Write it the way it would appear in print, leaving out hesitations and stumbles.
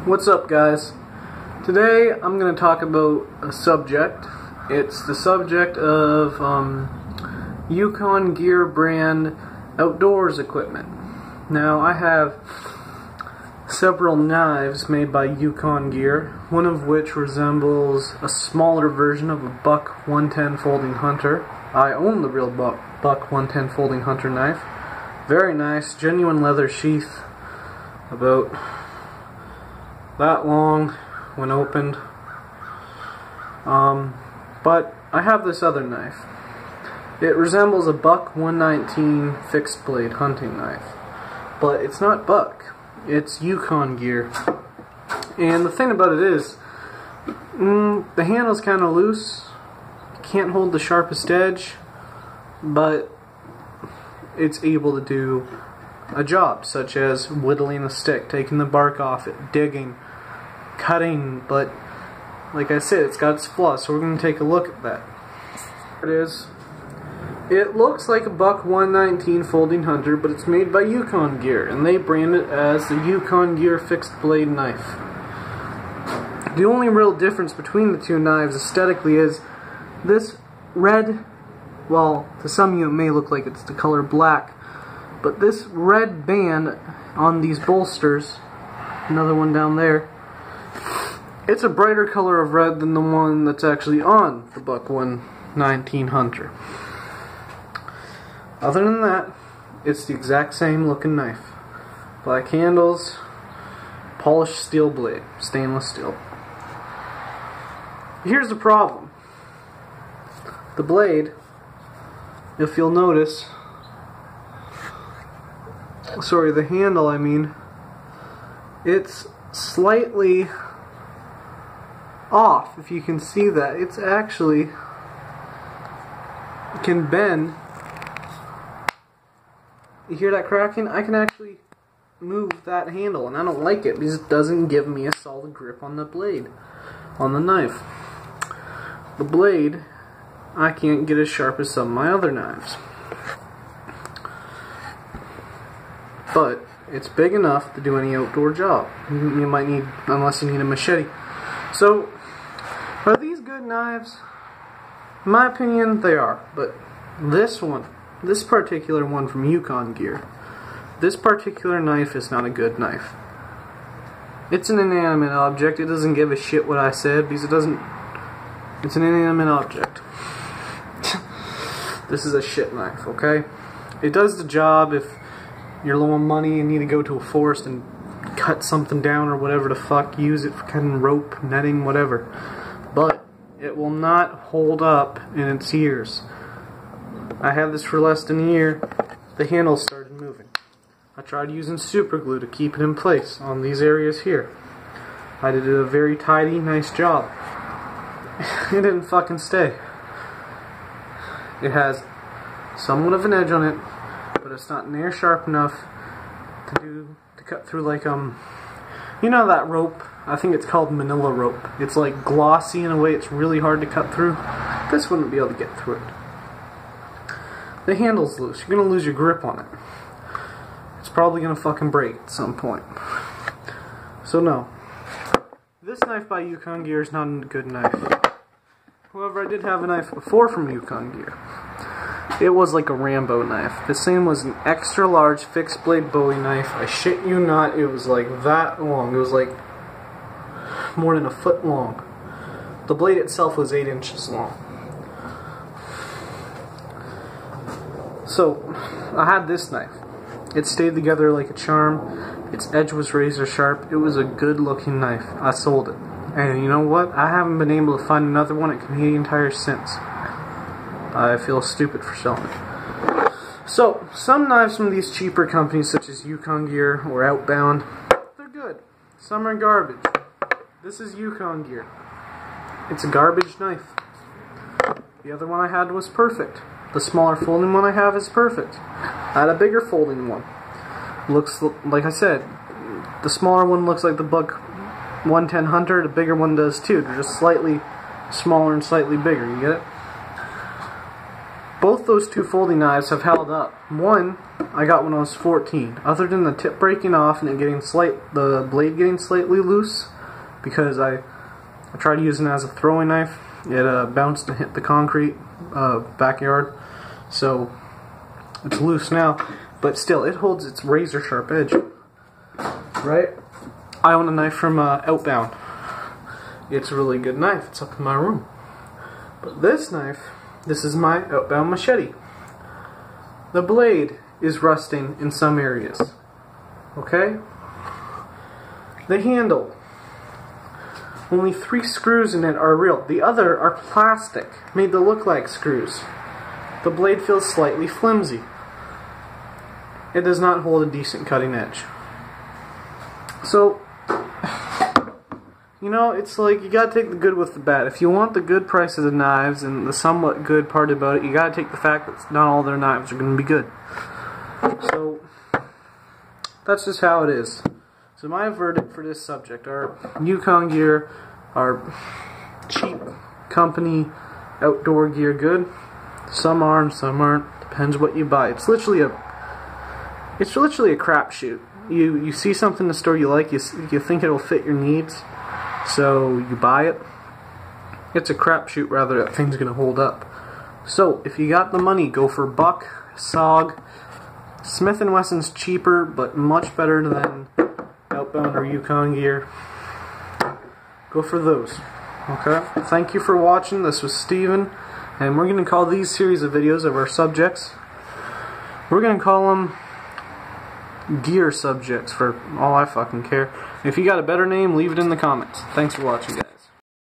What's up, guys? Today I'm going to talk about a subject. It's the subject of Yukon Gear brand outdoors equipment. Now, I have several knives made by Yukon Gear, one of which resembles a smaller version of a Buck 110 Folding Hunter. I own the real Buck 110 Folding Hunter knife. Very nice, genuine leather sheath, about that long when opened. But I have this other knife. It resembles a Buck 119 fixed blade hunting knife, but it's not Buck, it's Yukon Gear. And the thing about it is, the handle's kind of loose, can't hold the sharpest edge, but it's able to do a job, such as whittling a stick, taking the bark off it, digging, cutting. But like I said, it's got its flaws, so we're going to take a look at that. Here it is. It looks like a Buck 119 Folding Hunter, but it's made by Yukon Gear, and they brand it as the Yukon Gear fixed blade knife. The only real difference between the two knives aesthetically is this red, well, to some of you it may look like it's the color black, but this red band on these bolsters, another one down there, it's a brighter color of red than the one that's actually on the Buck 119 Hunter. Other than that, it's the exact same looking knife. Black handles, polished steel blade, stainless steel. Here's the problem. The blade, if you'll notice, the handle, I mean, it's slightly off. If you can see that, it's actually can bend. You hear that cracking? I can actually move that handle, and I don't like it because it doesn't give me a solid grip on the blade, on the knife. The blade, I can't get as sharp as some of my other knives. But it's big enough to do any outdoor job. You might need, unless you need a machete. So, are these good knives? In my opinion, they are. But this one, this particular one from Yukon Gear, this particular knife is not a good knife. It's an inanimate object. It doesn't give a shit what I said because it doesn't. It's an inanimate object. This is a shit knife, okay? It does the job if you're low on money and need to go to a forest and cut something down or whatever the fuck, use it for cutting rope, netting, whatever. But it will not hold up in its years. I had this for less than a year. The handle started moving. I tried using super glue to keep it in place on these areas here. I did a very tidy, nice job. It didn't fucking stay. It has somewhat of an edge on it, but it's not near sharp enough to cut through, like, you know that rope? I think it's called manila rope. It's like glossy in a way, it's really hard to cut through. This wouldn't be able to get through it. The handle's loose. You're gonna lose your grip on it. It's probably gonna fucking break at some point. So no. This knife by Yukon Gear is not a good knife. However, I did have a knife before from Yukon Gear. It was like a Rambo knife. This thing was an extra large fixed blade Bowie knife. I shit you not, it was like that long. It was like more than a foot long. The blade itself was 8 inches long. So, I had this knife. It stayed together like a charm. Its edge was razor sharp. It was a good looking knife. I sold it. And you know what? I haven't been able to find another one at Canadian Tire since. I feel stupid for selling it. So, some knives from these cheaper companies such as Yukon Gear or Outbound, they're good. Some are garbage. This is Yukon Gear. It's a garbage knife. The other one I had was perfect. The smaller folding one I have is perfect. I had a bigger folding one. Looks, like I said, the smaller one looks like the Buck 110 Hunter, the bigger one does too. They're just slightly smaller and slightly bigger, you get it? both those two folding knives have held up. One I got when I was 14. Other than the tip breaking off and it getting the blade getting slightly loose, because I tried using it as a throwing knife. It bounced and hit the concrete backyard, so it's loose now. But still, it holds its razor sharp edge. Right? I own a knife from Outbound. It's a really good knife. It's up in my room. But this knife, this is my Outbound machete. The blade is rusting in some areas. Okay? The handle, only 3 screws in it are real. The other are plastic, made to look like screws. The blade feels slightly flimsy. It does not hold a decent cutting edge. So, you know, it's like you gotta take the good with the bad. If you want the good price of the knives and the somewhat good part about it, you gotta take the fact that not all their knives are gonna be good. So, that's just how it is. So my verdict for this subject: our Yukon gear, our cheap company outdoor gear, good. Some are and some aren't. Depends what you buy. It's literally a crapshoot. You see something in the store you like, you think it'll fit your needs, so you buy it. It's a crapshoot rather that thing's gonna hold up. So if you got the money, go for Buck, SOG. Smith & Wesson's cheaper, but much better than Outbound or Yukon gear. Go for those. Okay? Thank you for watching. This was Steven, and we're going to call these series of videos of our subjects, we're going to call them gear subjects for all I fucking care. If you got a better name, leave it in the comments. Thanks for watching, guys.